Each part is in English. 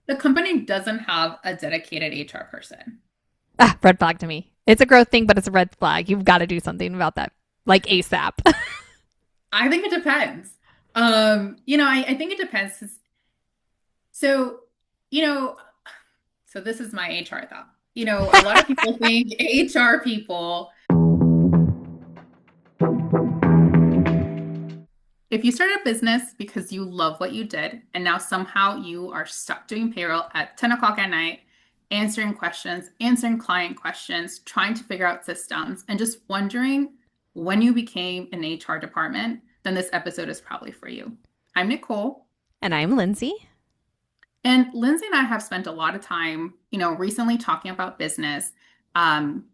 The company doesn't have a dedicated HR person. Ah, red flag to me. It's a growth thing, but it's a red flag. You've got to do something about that, like ASAP. I think it depends. I think it depends. So, you know, so this is my HR thought. A lot of people think HR people, if you start a business because you love what you did, and now somehow you are stuck doing payroll at 10 o'clock at night, answering questions, answering client questions, trying to figure out systems, and just wondering when you became an HR department, then this episode is probably for you. I'm Nicole. And I'm Lindsay. And Lindsay and I have spent a lot of time, recently talking about business,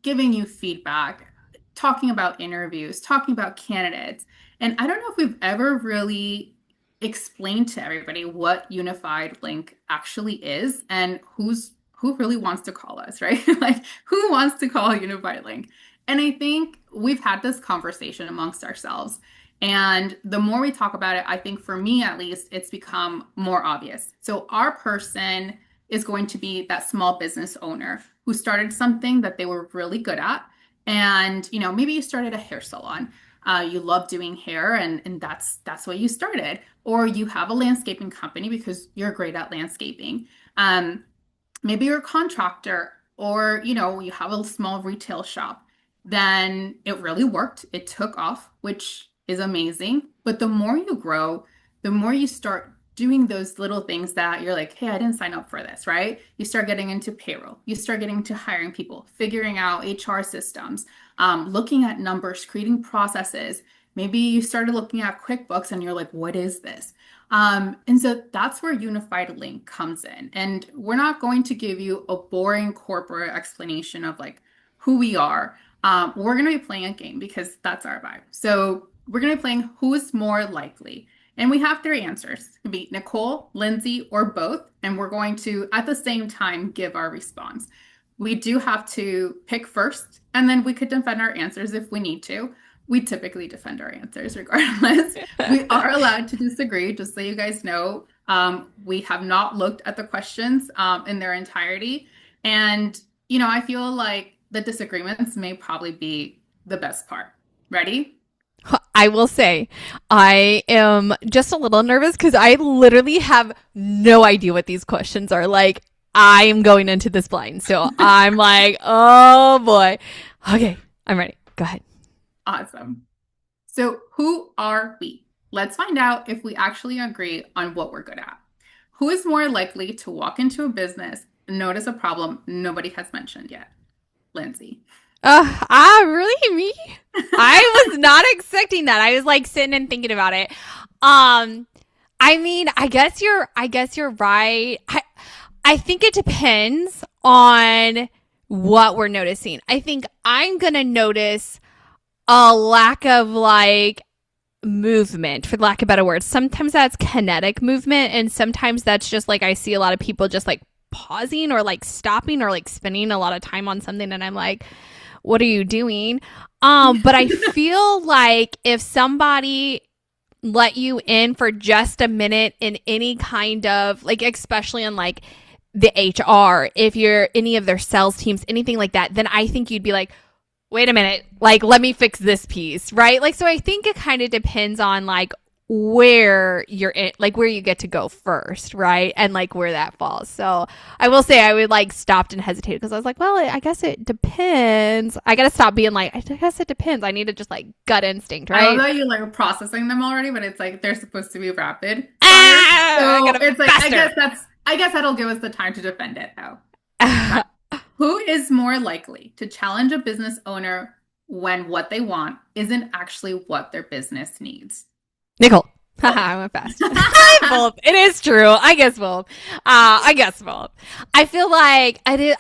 giving you feedback, talking about interviews, talking about candidates. And I don't know if we've ever really explained to everybody what Unified Linc actually is and who really wants to call us, right? Like who wants to call Unified Linc? And I think we've had this conversation amongst ourselves. And the more we talk about it, I think for me at least, it's become more obvious. So our person is going to be that small business owner who started something that they were really good at. And, maybe you started a hair salon. You love doing hair and that's what you started. Or you have a landscaping company because you're great at landscaping. Um, Maybe you're a contractor or, you have a small retail shop. Then it really worked. It took off, which is amazing. But the more you grow, the more you start doing those little things that you're like, hey, I didn't sign up for this, right? You start getting into payroll. You start getting into hiring people, figuring out HR systems, looking at numbers, creating processes. Maybe you started looking at QuickBooks and you're like, what is this? And so that's where Unified Linc comes in. And we're not going to give you a boring corporate explanation of like who we are. We're going to be playing a game because that's our vibe. So we're going to be playing who's more likely. And we have three answers. It could be Nicole, Lindsay, or both. And we're going to, at the same time, give our response. We do have to pick first, and then we could defend our answers if we need to. We typically defend our answers regardless. We are allowed to disagree, just so you guys know. We have not looked at the questions in their entirety. And, I feel like the disagreements may probably be the best part. Ready? I will say, I am just a little nervous because I literally have no idea what these questions are. Like, I am going into this blind. So I'm like, oh boy. Okay, I'm ready. Go ahead. Awesome. So, who are we? Let's find out if we actually agree on what we're good at. Who is more likely to walk into a business and notice a problem nobody has mentioned yet? Lindsay. Really me? I was not expecting that. I was like sitting and thinking about it. I mean, I guess you're right. I think it depends on what we're noticing. I think I'm going to notice a lack of like movement, for lack of better words. Sometimes that's kinetic movement, and sometimes that's just like I see a lot of people just like pausing or like stopping or like spending a lot of time on something, and I'm like, what are you doing? But I feel like if somebody let you in for just a minute in any kind of like, especially in like the HR, if you're any of their sales teams, anything like that, then I think you'd be like, wait a minute, like, let me fix this piece, right? Like, so I think it kind of depends on like where you're in, like where you get to go first, right? And like where that falls. So I will say I would like stopped and hesitated because I was like, well, I guess it depends. I got to stop being like, I guess it depends. I need to just like gut instinct, I love right? that you're like processing them already, but it's like they're supposed to be rapid fire. I So got to it's like, faster. I guess that'll give us the time to defend it though. Okay. Who is more likely to challenge a business owner when what they want isn't actually what their business needs? Nicole. Haha, Both. I went fast. Both. It is true. I guess both. I guess both. I feel like I did.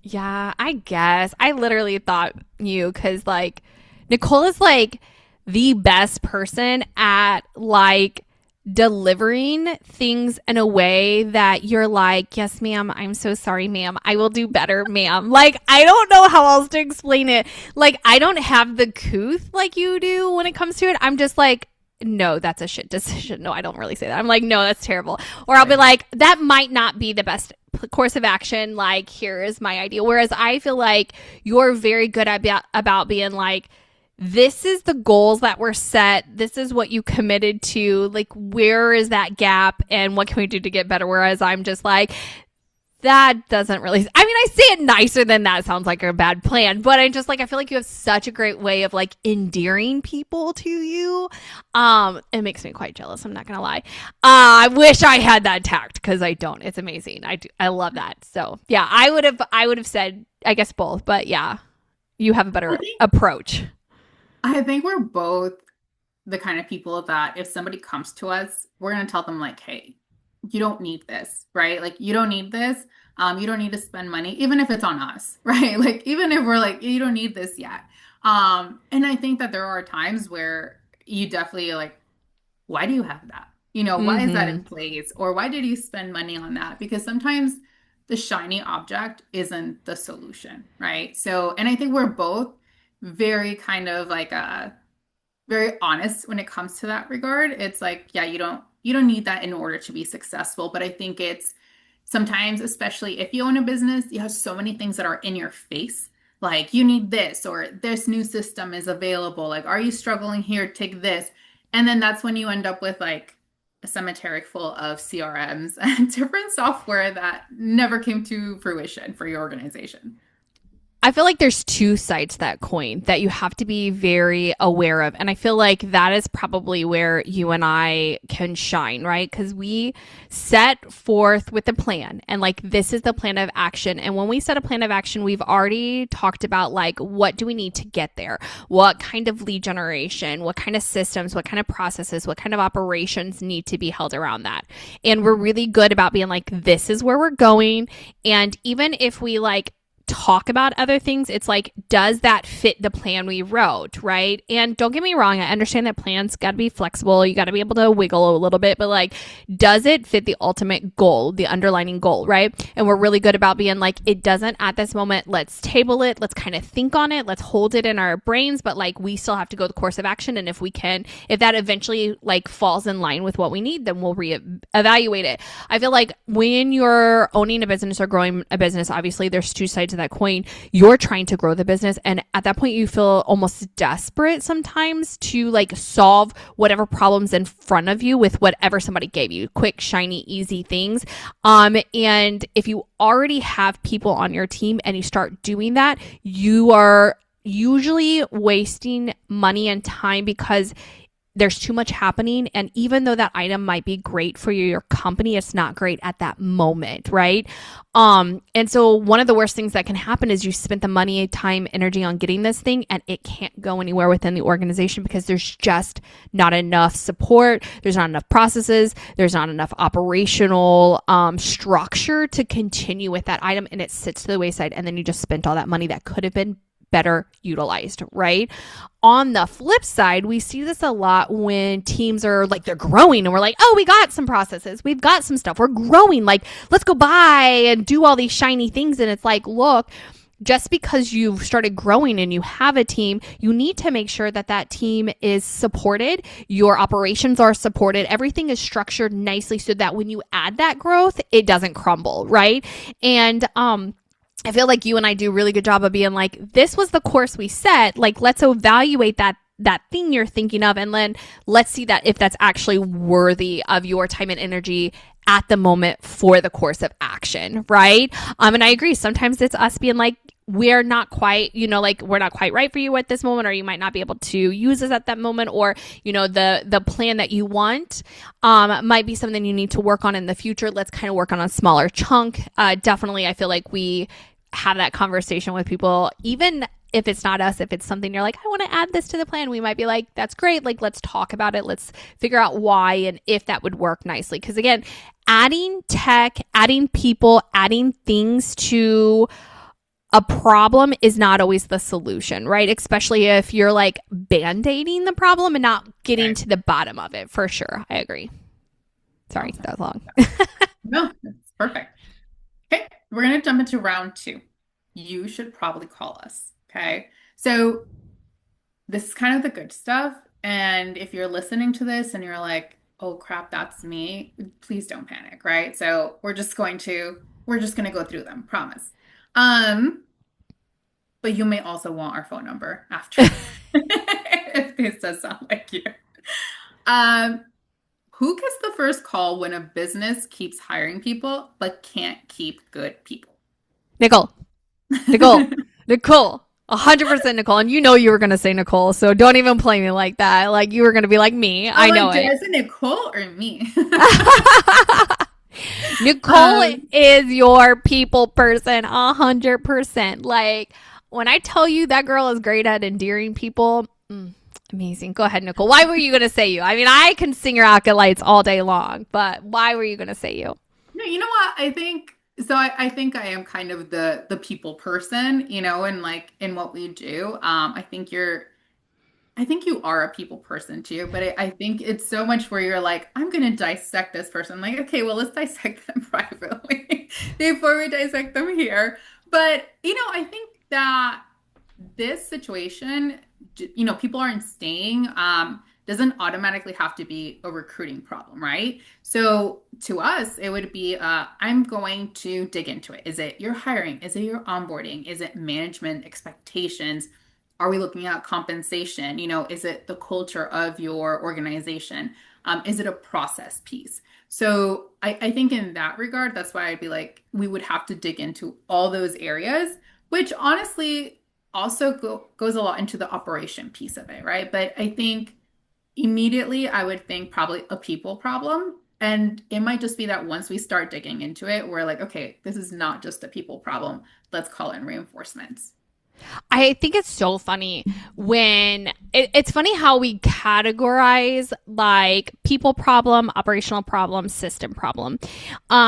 Yeah, I guess. I literally thought you because like Nicole is like the best person at like delivering things in a way that you're like, yes, ma'am, I'm so sorry, ma'am. I will do better, ma'am. Like, I don't know how else to explain it. Like, I don't have the couth like you do when it comes to it. I'm just like, no, that's a shit decision. No, I don't really say that. I'm like, no, that's terrible. Or I'll be Right. like, that might not be the best course of action. Like, here is my idea. Whereas I feel like you're very good about being like, this is the goals that were set. This is what you committed to. Like, where is that gap and what can we do to get better? Whereas I'm just like, that doesn't really, I mean, I say it nicer than that sounds like a bad plan, but I just like, I feel like you have such a great way of like endearing people to you. It makes me quite jealous. I'm not going to lie. I wish I had that tact because I don't. It's amazing. I love that. So yeah, I would have said, I guess both, but yeah, you have a I better think approach. I think we're both the kind of people that if somebody comes to us, we're going to tell them like, hey, you don't need this, right? Like you don't need this. You don't need to spend money, even if it's on us, right? Like even if we're like, you don't need this yet. And I think that there are times where you definitely like, why do you have that? Why is that Mm-hmm. in place? Or why did you spend money on that? Because sometimes the shiny object isn't the solution, right? So, and I think we're both very kind of like very honest when it comes to that regard. It's like, yeah, you don't need that in order to be successful, but I think it's sometimes, especially if you own a business, you have so many things that are in your face. Like you need this or this new system is available. Like, are you struggling here? Take this. And then that's when you end up with like a cemetery full of CRMs and different software that never came to fruition for your organization. I feel like there's two sides to that coin that you have to be very aware of. And I feel like that is probably where you and I can shine, right? Because we set forth with a plan and like this is the plan of action. And when we set a plan of action, we've already talked about like what do we need to get there? What kind of lead generation? What kind of systems? What kind of processes? What kind of operations need to be held around that? And we're really good about being like, this is where we're going. And even if we like, talk about other things, it's like, does that fit the plan we wrote, right? And don't get me wrong, I understand that plans got to be flexible. You got to be able to wiggle a little bit, but like, does it fit the ultimate goal, the underlining goal, right? And we're really good about being like, it doesn't at this moment. Let's table it. Let's kind of think on it. Let's hold it in our brains, but like, we still have to go the course of action. And if we can, if that eventually like falls in line with what we need, then we'll reevaluate it. I feel like when you're owning a business or growing a business, obviously there's two sides of that coin. You're trying to grow the business, and at that point you feel almost desperate sometimes to like solve whatever problems in front of you with whatever somebody gave you, quick, shiny, easy things. And if you already have people on your team and you start doing that, you are usually wasting money and time because there's too much happening. And even though that item might be great for your company, it's not great at that moment, right? And so one of the worst things that can happen is you spent the money, time, energy on getting this thing and it can't go anywhere within the organization because there's just not enough support. There's not enough processes. There's not enough operational structure to continue with that item, and it sits to the wayside. And then you just spent all that money that could have been better utilized, right? On the flip side, we see this a lot when teams are like, they're growing and we're like, oh, we got some processes. We've got some stuff. We're growing. Like, let's go buy and do all these shiny things. And it's like, look, just because you've started growing and you have a team, you need to make sure that that team is supported. Your operations are supported. Everything is structured nicely so that when you add that growth, it doesn't crumble, right? And, I feel like you and I do a really good job of being like, this was the course we set. Like, let's evaluate that thing you're thinking of, and then let's see that if that's actually worthy of your time and energy at the moment for the course of action, right? And I agree. Sometimes it's us being like, we're not quite, like we're not quite right for you at this moment, or you might not be able to use us at that moment, or the plan that you want might be something you need to work on in the future. Let's kind of work on a smaller chunk. Definitely, I feel like we have that conversation with people, even if it's not us, if it's something you're like, I want to add this to the plan, we might be like, that's great. Like, let's talk about it. Let's figure out why and if that would work nicely. Because again, adding tech, adding people, adding things to a problem is not always the solution, right? Especially if you're like band-aiding the problem and not getting Right. to the bottom of it, for sure. I agree. Sorry, Awesome. that was long. No, that's perfect. Okay, we're going to jump into round two. You should probably call us. Okay. So this is kind of the good stuff. And if you're listening to this and you're like, oh crap, that's me, please don't panic, right? So we're just going to go through them, promise. Um, but you may also want our phone number after if this does sound like you. Um, who gets the first call when a business keeps hiring people but can't keep good people? Nicole, Nicole, Nicole. 100% Nicole. And you know you were going to say Nicole, so don't even play me like that. Like you were going to be like me. I'm I know like, did it. I say Nicole or me? Nicole Um, is your people person, 100%. Like when I tell you that girl is great at endearing people, amazing. Go ahead, Nicole. Why were you going to say you? I mean, I can sing your acolytes all day long, but why were you going to say you? no, you know what? I think so. I think I am kind of the people person, and like in what we do. I think you are a people person too, but I think it's so much where you're like, I'm going to dissect this person. I'm like, okay, well, let's dissect them privately before we dissect them here. But, I think that this situation, people aren't staying, doesn't automatically have to be a recruiting problem, right? So to us, it would be, I'm going to dig into it. Is it your hiring? Is it your onboarding? Is it management expectations? Are we looking at compensation? Is it the culture of your organization? Is it a process piece? So I think in that regard, that's why I'd be like, we would have to dig into all those areas, which honestly also goes a lot into the operation piece of it, right? But I think immediately I would think probably a people problem. And it might just be that once we start digging into it, we're like, okay, this is not just a people problem. Let's call in reinforcements. I think it's so funny when it's funny how we categorize like people problem, operational problem, system problem,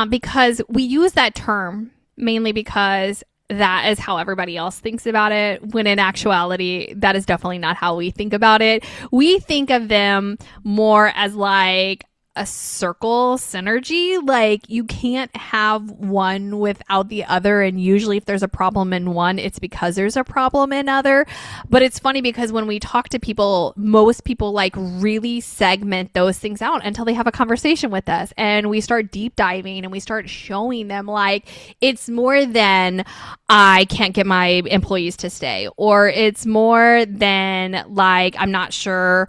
because we use that term mainly because that is how everybody else thinks about it. When in actuality, that is definitely not how we think about it. We think of them more as like a circle synergy. Like you can't have one without the other. And usually if there's a problem in one, it's because there's a problem in other. But it's funny because when we talk to people, most people like really segment those things out until they have a conversation with us. And we start deep diving and we start showing them like it's more than I can't get my employees to stay, or it's more than like I'm not sure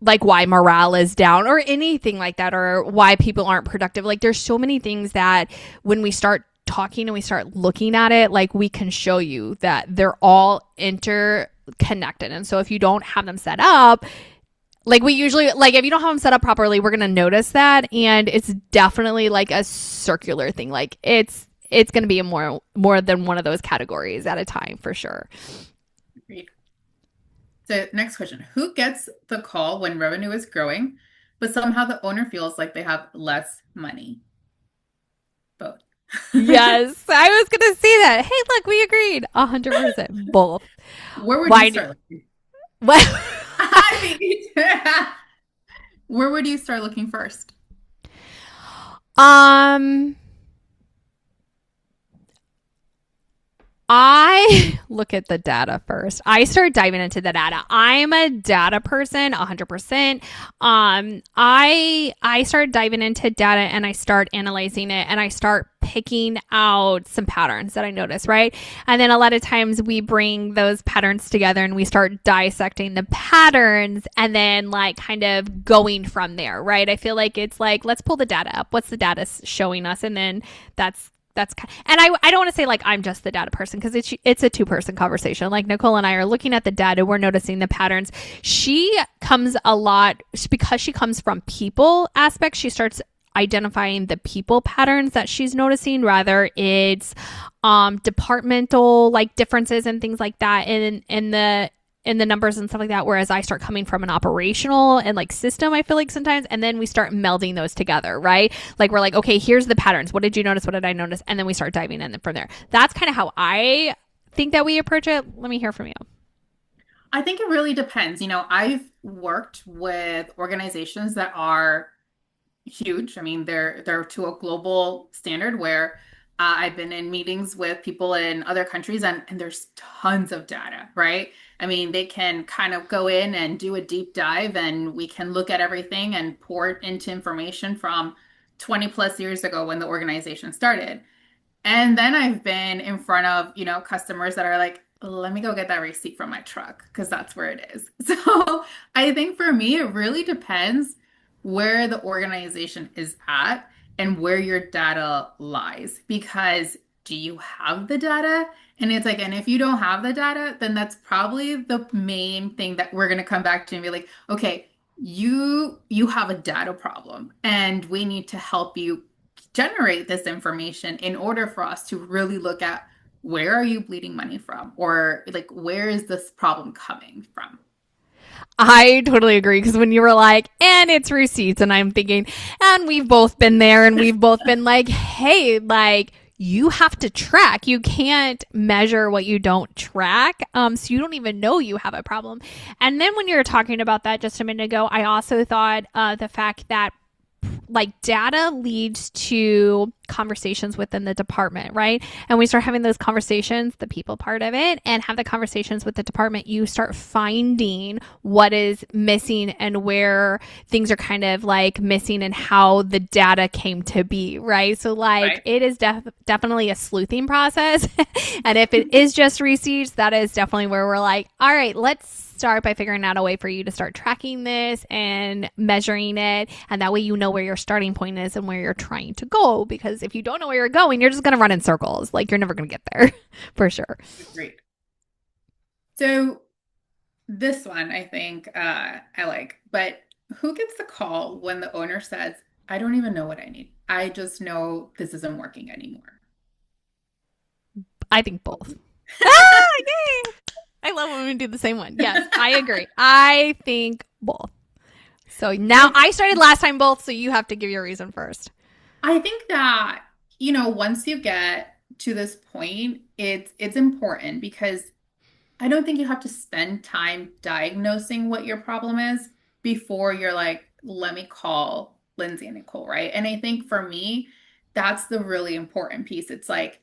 like why morale is down or anything like that, or why people aren't productive. Like there's so many things that when we start talking and we start looking at it, like we can show you that they're all interconnected. And so if you don't have them set up, like we usually like if you don't have them set up properly, we're going to notice that. And it's definitely like a circular thing. Like it's going to be a more than one of those categories at a time for sure. Agreed. So, next question. Who gets the call when revenue is growing, but somehow the owner feels like they have less money? Both. Yes, I was gonna say that. Hey, look, we agreed. 100% both. Where would you Why? start looking? What? I mean, where would you start looking first? um, I look at the data first. I start diving into the data. I'm a data person, 100%. I start diving into data and I start analyzing it and I start picking out some patterns that I notice, right? And then a lot of times we bring those patterns together and we start dissecting the patterns and then like kind of going from there, right? I feel like it's like let's pull the data up. What's the data showing us? And then that's kind of, and I don't want to say like I'm just the data person because it's a two-person conversation. Like Nicole and I are looking at the data, we're noticing the patterns. She comes a lot because she comes from people aspects. She starts identifying the people patterns that she's noticing. Rather, it's departmental like differences and things like that in the numbers and stuff like that. Whereas I start coming from an operational and like system, I feel like sometimes, and then we start melding those together, right? Like we're like, okay, here's the patterns. What did you notice? What did I notice? And then we start diving in from there. That's kind of how I think that we approach it. Let me hear from you. I think it really depends. I've worked with organizations that are huge. I mean, they're to a global standard where I've been in meetings with people in other countries, and there's tons of data, right? I mean, they can kind of go in and do a deep dive, and we can look at everything and pour it into information from 20 plus years ago when the organization started. And then I've been in front of, customers that are like, let me go get that receipt from my truck because that's where it is. So I think for me, it really depends where the organization is at and where your data lies. Because do you have the data? And it's like, and if you don't have the data, then that's probably the main thing that we're going to come back to and be like, okay, you have a data problem and we need to help you generate this information in order for us to really look at where are you bleeding money from or like where is this problem coming from. I totally agree because when you were like, and it's receipts, and I'm thinking, and we've both been there, and we've both been like, hey, like, you have to track. You can't measure what you don't track. So you don't even know you have a problem. And then when you were talking about that just a minute ago, I also thought the fact that like data leads to conversations within the department, right? And we start having those conversations, the people part of it, and have the conversations with the department. You start finding what is missing and where things are kind of like missing and how the data came to be, right? So, like, Right. it is definitely a sleuthing process. And if it is just receipts, that is definitely where we're like, all right, let's start by figuring out a way for you to start tracking this and measuring it. And that way you know where your starting point is and where you're trying to go. Because if you don't know where you're going, you're just going to run in circles. Like you're never going to get there for sure. Great. So this one I think I like, but who gets the call when the owner says, I don't even know what I need. I just know this isn't working anymore. I think both. Ah, yay! I love when we do the same one. Yes, I agree. I think both. So now I I started last time both, so you have to give your reason first. I think that, once you get to this point, it's important because I don't think you have to spend time diagnosing what your problem is before you're like, let me call Lindsay and Nicole, right? And I think for me, that's the really important piece. It's like,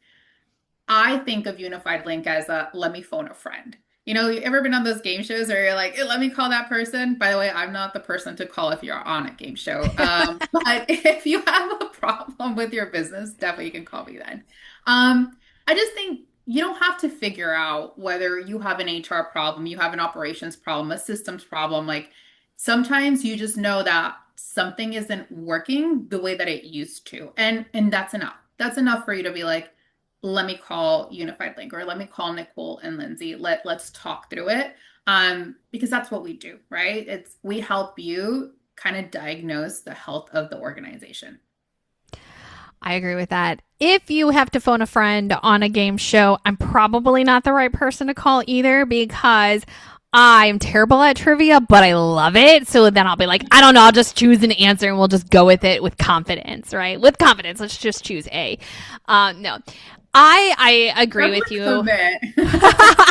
I think of Unified Linc as a let me phone a friend. You ever been on those game shows where you're like, let me call that person? By the way, I'm not the person to call if you're on a game show. But if you have a problem with your business, definitely you can call me then. I just think you don't have to figure out whether you have an HR problem, you have an operations problem, a systems problem. Like sometimes you just know that something isn't working the way that it used to. And that's enough. That's enough for you to be like, let me call Unified Linc or let me call Nicole and Lindsey. Let's talk through it. Because that's what we do, right? It's we help you kind of diagnose the health of the organization. I agree with that. If you have to phone a friend on a game show, I'm probably not the right person to call either because I'm terrible at trivia, but I love it. So then I'll be like, I don't know, I'll just choose an answer and we'll just go with it with confidence, right? With confidence, let's just choose A. No, I agree That's with a you. bit.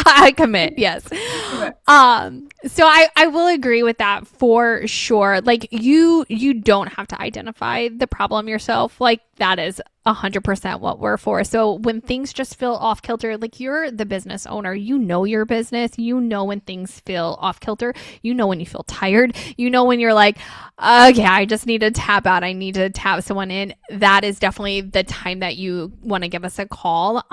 I commit, yes. So I will agree with that for sure. Like you don't have to identify the problem yourself. Like that is 100% what we're for. So when things just feel off kilter, like you're the business owner, you know your business, you know when things feel off kilter, you know when you feel tired, you know when you're like, okay, I just need to tap out, I need to tap someone in. That is definitely the time that you want to give us a call.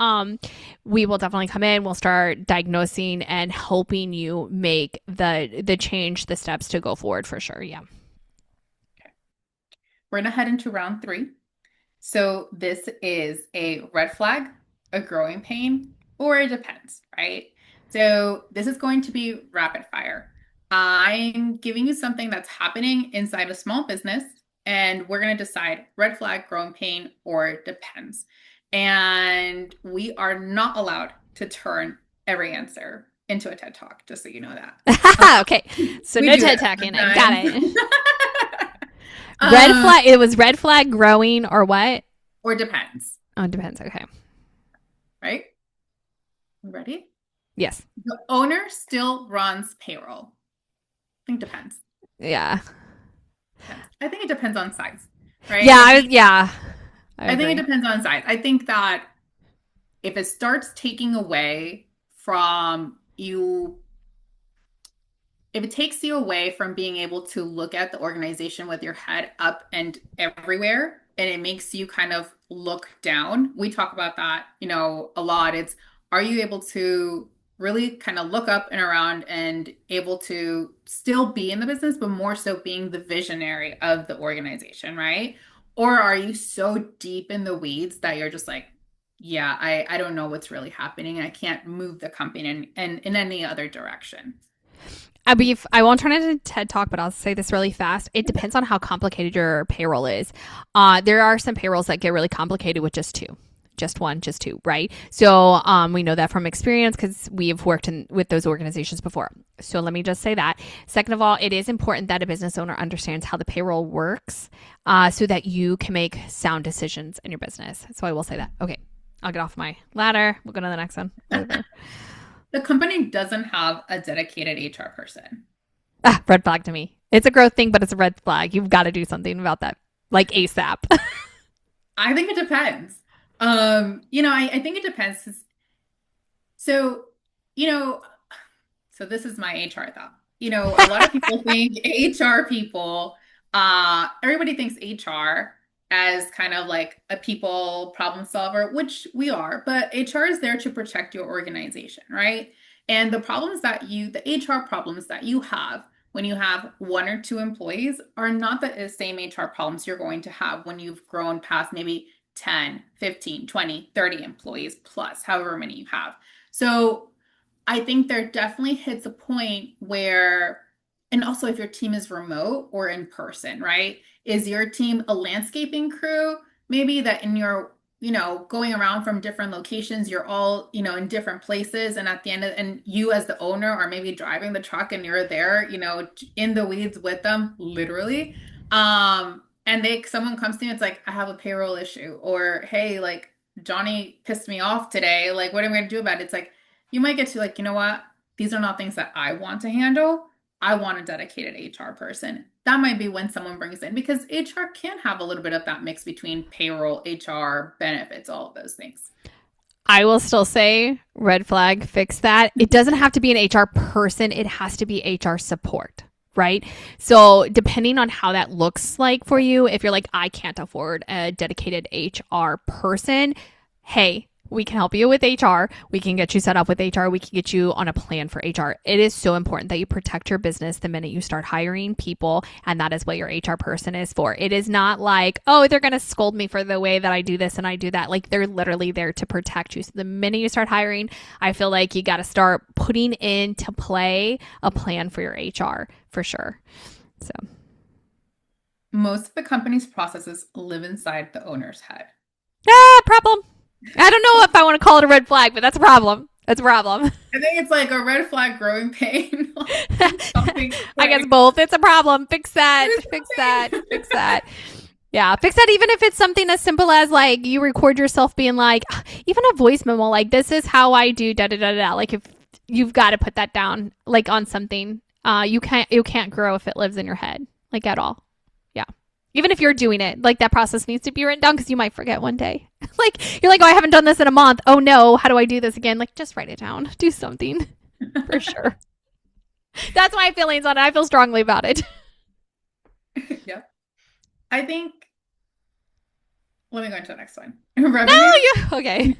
We will definitely come in, we'll start diagnosing and helping you make the change, the steps to go forward for sure. Yeah. Okay. We're gonna head into round three. So this is a red flag, a growing pain, or it depends, right? So this is going to be rapid fire. I'm giving you something that's happening inside a small business, and we're going to decide red flag, growing pain, or it depends. And we are not allowed to turn every answer into a TED Talk, just so you know that. Okay. So We no do TED this talking it. Got sometimes. it. Red flag. It was red flag growing or what? Or depends, Oh, it depends. Okay. right? Ready? Yes. The owner still runs payroll. I think depends. Yeah. Depends. I think it depends on size, right? Yeah. If you Yeah. I I think it agree. depends on size. I think that if it starts taking away from you, if it takes you away from being able to look at the organization with your head up and everywhere, and it makes you kind of look down. We talk about that, a lot. It's, are you able to really kind of look up and around and able to still be in the business, but more so being the visionary of the organization, right? Or are you so deep in the weeds that you're just like, yeah, I don't know what's really happening. I can't move the company in any other direction. I won't turn it into TED Talk, but I'll say this really fast. It depends on how complicated your payroll is. There are some payrolls that get really complicated with just two. Just one, just two, right? So we know that from experience because we have worked with those organizations before. So let me just say that. Second of all, it is important that a business owner understands how the payroll works so that you can make sound decisions in your business. So I will say that. Okay, I'll get off my ladder. We'll go to the next one. The company doesn't have a dedicated HR person. Red flag to me. It's a growth thing, but it's a red flag. You've got to do something about that, like ASAP. I think it depends. I think it depends. So, you know, so this is my HR thought. A lot of people think HR people, everybody thinks HR as kind of like a people problem solver, which we are, but HR is there to protect your organization, right? And the HR problems that you have when you have one or two employees are not the same HR problems you're going to have when you've grown past maybe 10, 15, 20, 30 employees plus, however many you have. So I think there definitely hits a point where, and also if your team is remote or in person, right? Is your team a landscaping crew? Maybe that in your, going around from different locations, you're all, in different places. And at the end of, and you as the owner are maybe driving the truck and you're there, in the weeds with them, literally. And someone comes to you, it's like, I have a payroll issue, or hey, like Johnny pissed me off today. Like, what am I gonna do about it? It's like, you might get to like, you know what? These are not things that I want to handle. I want a dedicated HR person. That might be when someone brings in because HR can have a little bit of that mix between payroll, HR, benefits, all of those things. I will still say red flag, fix that. It doesn't have to be an HR person, it has to be HR support. Right. So, depending on how that looks like for you, if you're like, I can't afford a dedicated HR person, hey, we can help you with HR. We can get you set up with HR. We can get you on a plan for HR. It is so important that you protect your business the minute you start hiring people. And that is what your HR person is for. It is not like, oh, they're going to scold me for the way that I do this and I do that. Like they're literally there to protect you. So the minute you start hiring, I feel like you got to start putting into play a plan for your HR for sure. So Most of the company's processes live inside the owner's head. problem. I don't know if I want to call it a red flag, but that's a problem. That's a problem. I think it's like a red flag growing pain. Like something I guess like both. It's a problem. Fix that. Fix that. Fix that. Yeah, fix that even if it's something as simple as like you record yourself being like, even a voice memo, like this is how I do da da da da. Like if you've got to put that down like on something, you can't grow if it lives in your head like at all. Yeah. Even if you're doing it, like that process needs to be written down because you might forget one day. Like you're like, oh, I haven't done this in a month. Oh no, how do I do this again? Like just write it down. Do something for sure. That's my feelings on it. I feel strongly about it. Yep. I think, let me go into the next one. No, Revenue. you okay?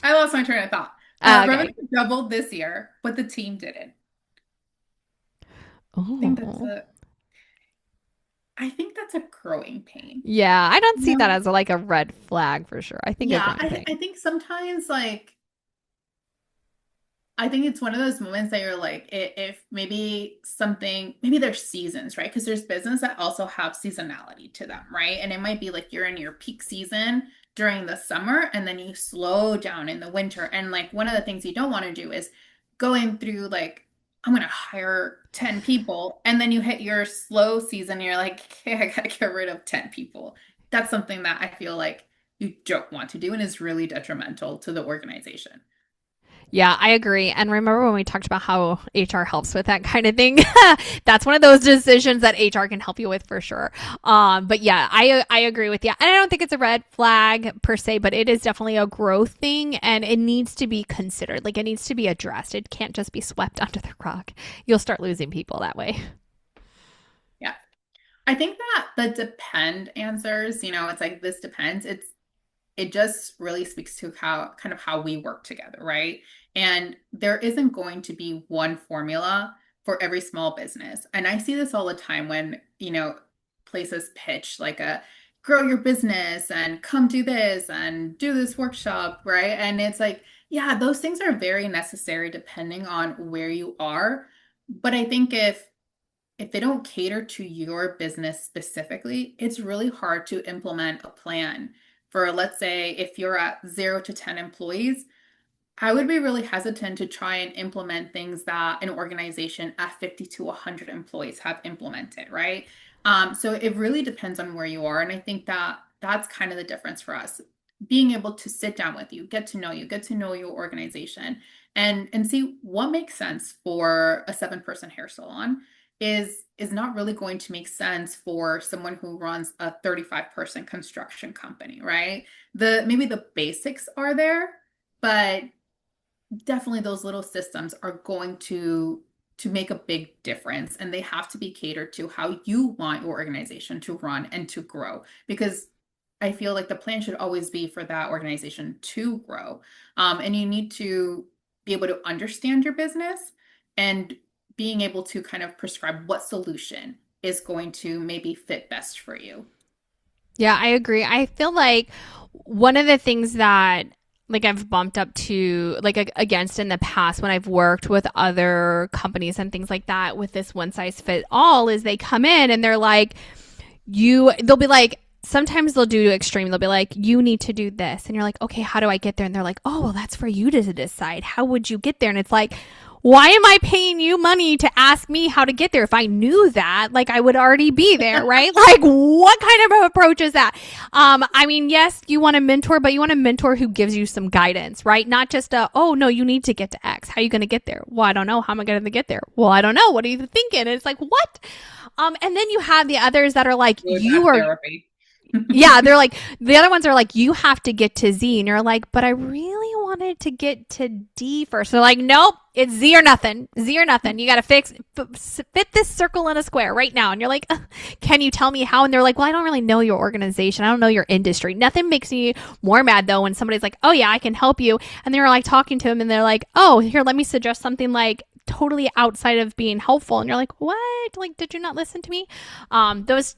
I lost my train of thought. Okay. Revenue doubled this year, but the team didn't. I think that's Oh, a I think that's a growing pain. yeah. I don't see that No. as like a red flag for sure. I think a Yeah, growing I, pain. I think sometimes like I think it's one of those moments that you're like, if maybe something, maybe there's seasons, right? Because there's business that also have seasonality to them, right? And it might be like you're in your peak season during the summer and then you slow down in the winter. And like one of the things you don't want to do is going through like, I'm going to hire 10 people. And then you hit your slow season. And you're like, okay, I got to get rid of 10 people. That's something that I feel like you don't want to do and is really detrimental to the organization. Yeah, I agree. And remember when we talked about how HR helps with that kind of thing? That's one of those decisions that HR can help you with for sure. But yeah, I agree with you. And I don't think it's a red flag per se, but it is definitely a growth thing and it needs to be considered. Like it needs to be addressed. It can't just be swept under the rug. You'll start losing people that way. Yeah. I think that the depend answers, it's like this depends. It just really speaks to how we work together, right? And there isn't going to be one formula for every small business. And I see this all the time when, places pitch like a grow your business and come do this and do this workshop, right? And it's like, yeah, those things are very necessary depending on where you are. But I think if they don't cater to your business specifically, it's really hard to implement a plan for, let's say, if you're at 0 to 10 employees. I would be really hesitant to try and implement things that an organization at 50 to 100 employees have implemented, right? So it really depends on where you are. And I think that that's kind of the difference for us. Being able to sit down with you, get to know your organization, and see what makes sense for a 7-person hair salon is not really going to make sense for someone who runs a 35-person construction company, right? Maybe the basics are there, but definitely those little systems are going to make a big difference, and they have to be catered to how you want your organization to run and to grow, because I feel like the plan should always be for that organization to grow. And you need to be able to understand your business and being able to kind of prescribe what solution is going to maybe fit best for you. Yeah, I agree. I feel like one of the things that like I've bumped up to like against in the past when I've worked with other companies and things like that with this one size fit all is they come in and they're like they'll be like sometimes they'll do extreme. They'll be like, you need to do this. And you're like, okay, how do I get there? And they're like, oh, well, that's for you to decide. How would you get there? And it's like, why am I paying you money to ask me how to get there? If I knew that, like I would already be there, right? Like what kind of approach is that? I mean, yes, you want a mentor, but you want a mentor who gives you some guidance, right? Not just oh no, you need to get to X. How are you going to get there? Well, I don't know. How am I going to get there? Well, I don't know. What are you thinking? And it's like, what? And then you have the others that are like, Really you bad are therapy. yeah, they're like the other ones are like you have to get to Z, and you're like, but I really wanted to get to D first. They're like, nope, it's Z or nothing, Z or nothing. You got to fit this circle in a square right now, and you're like, can you tell me how? And they're like, well, I don't really know your organization, I don't know your industry. Nothing makes me more mad though when somebody's like, oh yeah, I can help you, and they're like talking to them, and they're like, oh, here, let me suggest something like totally outside of being helpful, and you're like, what? Like, did you not listen to me? Those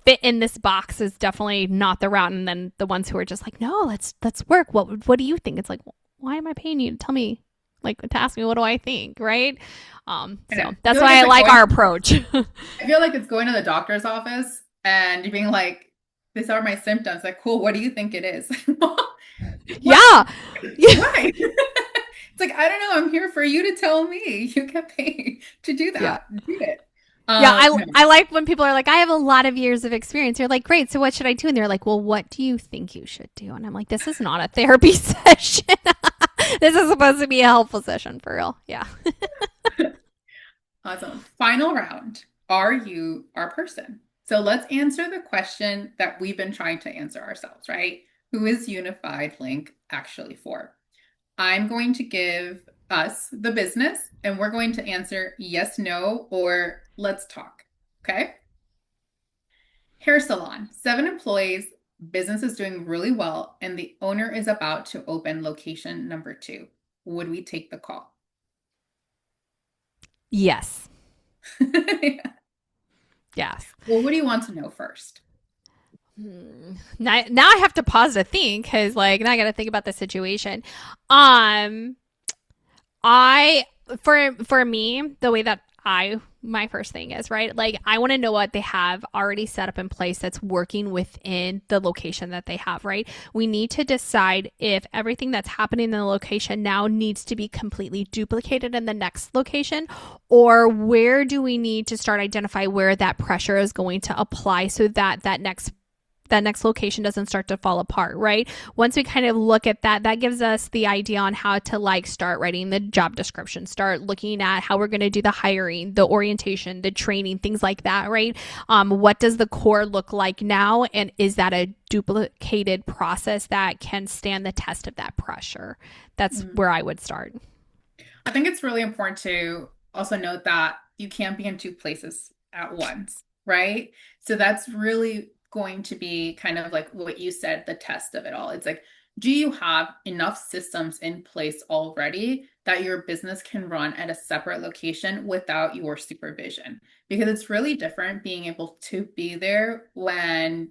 fit in this box is definitely not the route. And then the ones who are just like, no, let's work. What do you think? It's like, why am I paying you to tell me, like, to ask me what do I think, right? So that's why I like our approach. I feel like it's going to the doctor's office and being like, these are my symptoms. Like, cool, what do you think it is? Yeah. Why? It's like, I don't know. I'm here for you to tell me. You get paid to do that. Yeah. Do it. Yeah, No. I like when people are like, I have a lot of years of experience. You're like, great. So what should I do? And they're like, well, what do you think you should do? And I'm like, this is not a therapy session. This is supposed to be a helpful session for real. Yeah. Awesome. Final round. Are you our person? So let's answer the question that we've been trying to answer ourselves, right? Who is Unified Linc actually for? I'm going to give us the business and we're going to answer yes, no, or let's talk. Okay. Hair salon, 7 employees, business is doing really well, and the owner is about to open location number 2. Would we take the call? Yes. Yeah. Yes. Well, what do you want to know first? Now I have to pause to think because like now I got to think about the situation. I for me the way that my first thing is right like I want to know what they have already set up in place that's working within the location that they have, right? We need to decide if everything that's happening in the location now needs to be completely duplicated in the next location, or where do we need to start identify where that pressure is going to apply so that that next that next location doesn't start to fall apart, right? Once we kind of look at that, that gives us the idea on how to like start writing the job description, start looking at how we're going to do the hiring, the orientation, the training, things like that, right? What does the core look like now? And is that a duplicated process that can stand the test of that pressure? That's where I would start. I think it's really important to also note that you can't be in two places at once, right? So that's really going to be kind of like what you said, the test of it all. It's like, do you have enough systems in place already that your business can run at a separate location without your supervision? Because it's really different being able to be there when,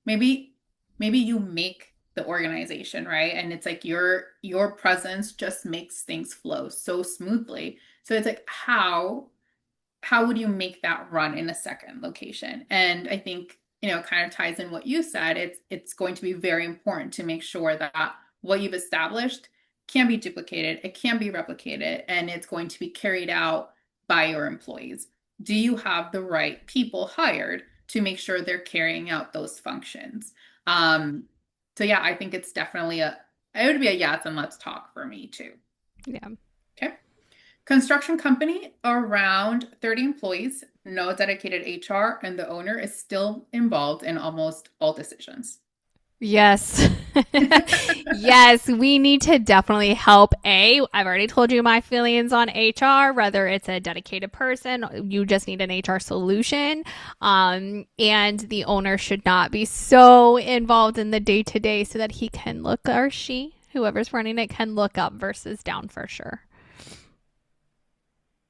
maybe you make the organization, right? And it's like your presence just makes things flow so smoothly. So it's like how would you make that run in a second location? And I think, kind of ties in what you said. It's going to be very important to make sure that what you've established can be duplicated, it can be replicated, and it's going to be carried out by your employees. Do you have the right people hired to make sure they're carrying out those functions? So yeah, I think it would be a yes and let's talk for me too. Yeah. Okay. Construction company, around 30 employees, no dedicated HR, and the owner is still involved in almost all decisions. Yes. Yes, we need to definitely help. I've already told you my feelings on HR, whether it's a dedicated person, you just need an HR solution. And the owner should not be so involved in the day to day so that he can look, or she, whoever's running it, can look up versus down for sure.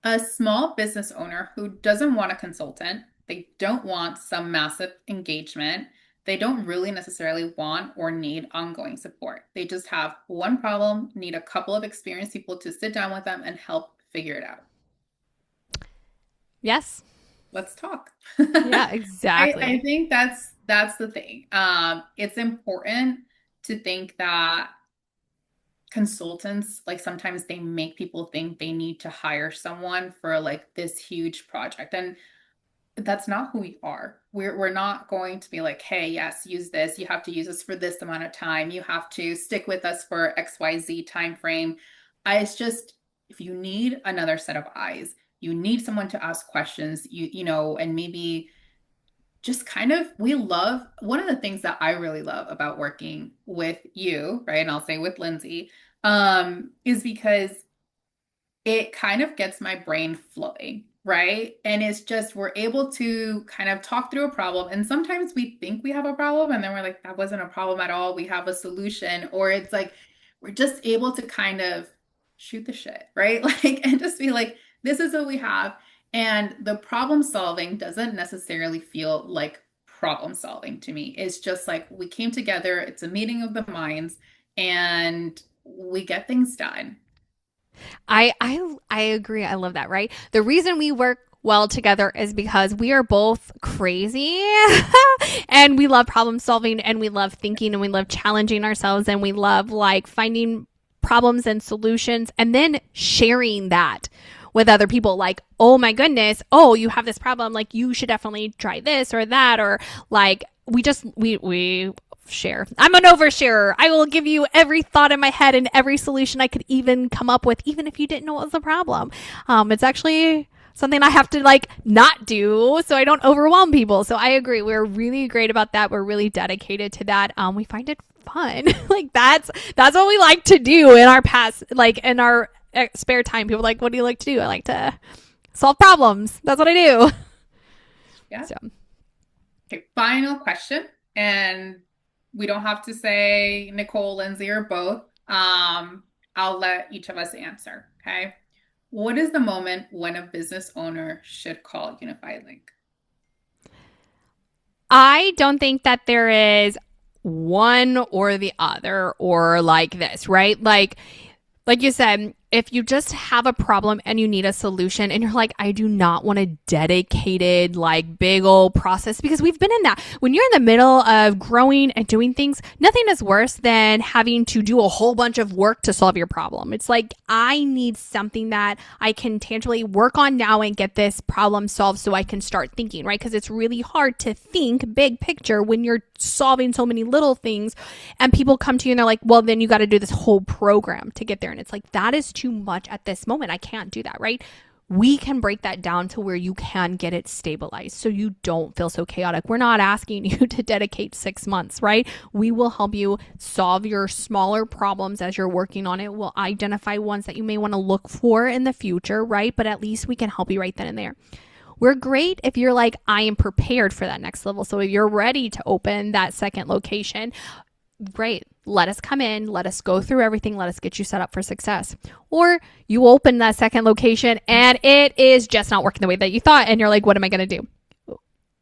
A small business owner who doesn't want a consultant, they don't want some massive engagement, they don't really necessarily want or need ongoing support. They just have one problem, need a couple of experienced people to sit down with them and help figure it out. Yes. Let's talk. Yeah, I exactly. think that's the thing. It's important to think that consultants, like, sometimes they make people think they need to hire someone for like this huge project, and that's not who we are. We're not going to be like, hey, yes, use this, you have to use this for this amount of time, you have to stick with us for XYZ time frame. It's just, if you need another set of eyes, you need someone to ask questions, and maybe just kind of, we love, one of the things that I really love about working with you, right? And I'll say with Lindsey, is because it kind of gets my brain flowing, right? And it's just, we're able to kind of talk through a problem. And sometimes we think we have a problem and then we're like, that wasn't a problem at all. We have a solution. Or it's like, we're just able to kind of shoot the shit, right? Like, and just be like, this is what we have. And the problem solving doesn't necessarily feel like problem solving to me. It's just like we came together, it's a meeting of the minds, and we get things done. I agree. I love that, right? The reason we work well together is because we are both crazy and we love problem solving and we love thinking and we love challenging ourselves and we love like finding problems and solutions and then sharing that with other people, like, oh my goodness, oh, you have this problem, like you should definitely try this or that, or like we share. I'm an oversharer. I will give you every thought in my head and every solution I could even come up with, even if you didn't know what was the problem. It's actually something I have to like not do so I don't overwhelm people. So I agree. We're really great about that. We're really dedicated to that. We find it fun. Like that's what we like to do in our past, like in our spare time. People are like, what do you like to do? I like to solve problems. That's what I do. Yeah. So Okay, final question. And we don't have to say Nicole, Lindsey, or both. I'll let each of us answer. Okay. What is the moment when a business owner should call Unified Linc? I don't think that there is one or the other or like this, right? Like you said, if you just have a problem and you need a solution and you're like, I do not want a dedicated, like big old process, because we've been in that. When you're in the middle of growing and doing things, nothing is worse than having to do a whole bunch of work to solve your problem. It's like, I need something that I can tangibly work on now and get this problem solved so I can start thinking, right? Because it's really hard to think big picture when you're solving so many little things and people come to you and they're like, well, then you got to do this whole program to get there. And it's like, that is too much at this moment. I can't do that, right? We can break that down to where you can get it stabilized so you don't feel so chaotic. We're not asking you to dedicate 6 months, right? We will help you solve your smaller problems as you're working on it. We'll identify ones that you may want to look for in the future, right? But at least we can help you right then and there. We're great if you're like, I am prepared for that next level. So if you're ready to open that second location, great. Let us come in, let us go through everything, let us get you set up for success. Or you open that second location and it is just not working the way that you thought, and you're like, what am I going to do?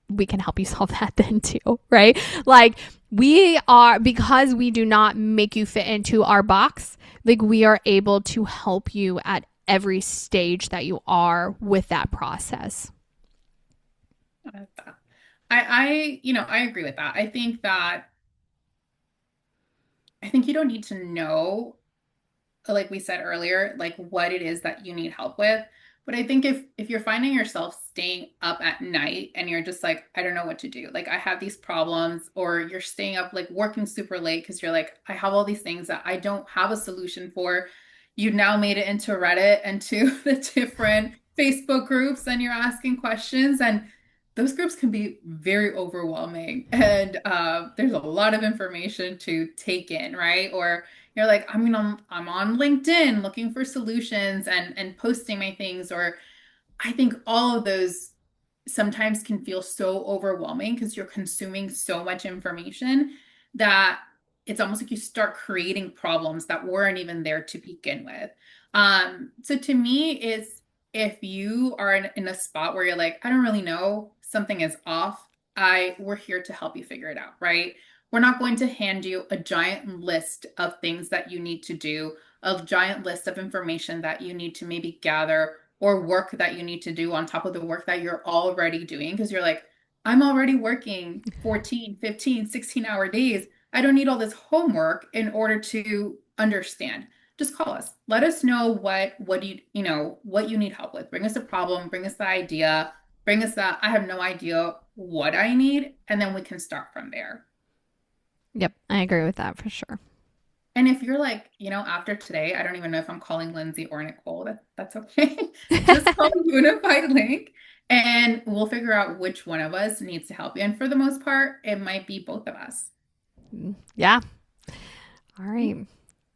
We can help you solve that then too, right? Like, we are, because we do not make you fit into our box, like, we are able to help you at every stage that you are with that process. I agree with that. I think you don't need to know, like we said earlier, like what it is that you need help with. But I think if you're finding yourself staying up at night and you're just like, I don't know what to do. Like I have these problems, or you're staying up like working super late because you're like, I have all these things that I don't have a solution for. You've now made it into Reddit and to the different Facebook groups, and you're asking questions, and those groups can be very overwhelming. And there's a lot of information to take in, right? Or you're like, I'm on LinkedIn looking for solutions and posting my things. Or I think all of those sometimes can feel so overwhelming because you're consuming so much information that it's almost like you start creating problems that weren't even there to begin with. So to me, is if you are in a spot where you're like, I don't really know, something is off, we're here to help you figure it out, right? We're not going to hand you a giant list of things that you need to do, a giant list of information that you need to maybe gather, or work that you need to do on top of the work that you're already doing. Because you're like, I'm already working 14, 15, 16-hour days. I don't need all this homework in order to understand. Just call us. Let us know what what you need help with. Bring us a problem, bring us the idea, bring us that I have no idea what I need, and then we can start from there. Yep, I agree with that for sure. And if you're like, after today, I don't even know if I'm calling Lindsey or Nicole. That's okay. Just call Unified Linc, and we'll figure out which one of us needs to help you. And for the most part, it might be both of us. Yeah. All right.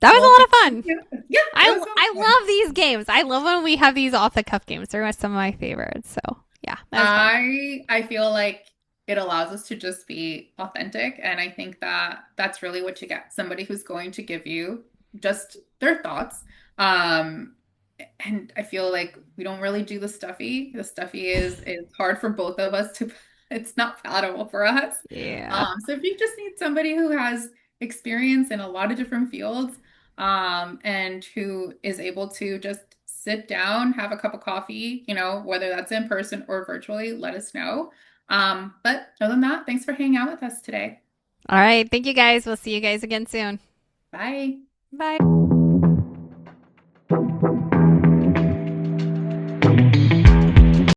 That was a Well, lot of fun. you. Yeah, it was so I fun. love these games. I love when we have these off the cuff games. They're some of my favorites. So yeah, that was fun. I feel like it allows us to just be authentic, and I think that that's really what you get. Somebody who's going to give you just their thoughts. Um, and I feel like we don't really do the stuffy. The stuffy is hard for both of us to it's not palatable for us. Yeah. So if you just need somebody who has experience in a lot of different fields, and who is able to just sit down, have a cup of coffee, whether that's in person or virtually, let us know. But other than that, thanks for hanging out with us today. All right. Thank you guys. We'll see you guys again soon. Bye. Bye.